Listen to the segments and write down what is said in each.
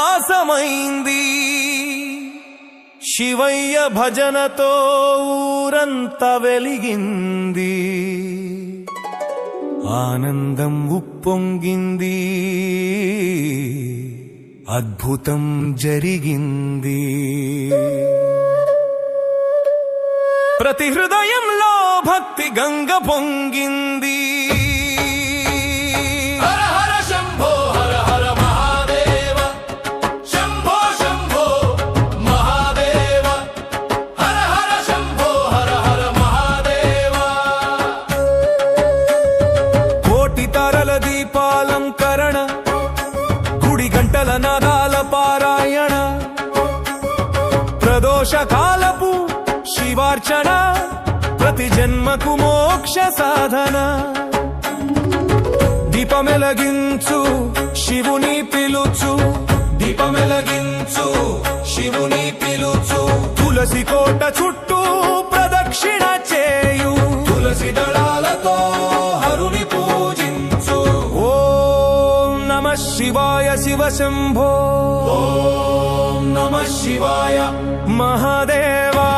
భాసమైంది శివయ్య భజనతో ఊరంతా వెలిగింది ఆనందం ఉప్పొంగింది అద్భుతం జరిగింది ప్రతి హృదయంలో భక్తి గంగ పొంగింది దీపాలంకరణ గుడి గంటల నాదాల పారాయణ ప్రదోషకాలపు శివార్చన ప్రతి జన్మకు మోక్ష సాధన దీపమెలగించు శివుని పిలుచు దీపమెలగించు శివుని పిలుచు తులసి కోట చుట్టూ ప్రదక్షిణ చేయు తులసి దళాలతో హరుని పూజించు ఓం నమః శివాయ శివ శంభో ఓం నమః శివాయ మహాదేవా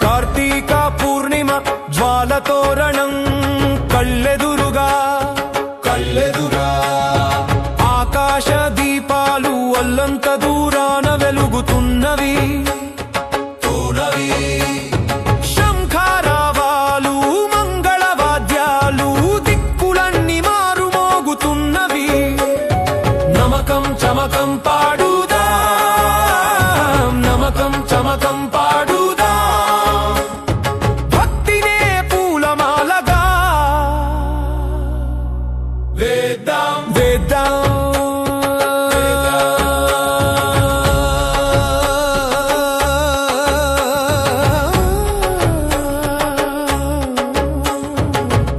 కార్తీక పూర్ణిమ జ్వాలతోరణం కళ్ళెదురుగా ఆకాశ దీపాలు అల్లంత దూరాన వెలుగుతున్నవి శంఖారావాలు మంగళవాద్యాలు దిక్కులన్నీ మారుమోగుతున్నవి నమకం చమకం పాడుదా నమకం చమకం పాడుదా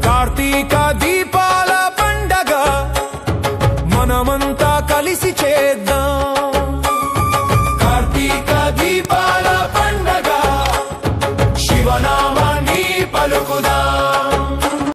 కార్తీక దీపాల పండగ మనమంతా కలిసి చేద్దాం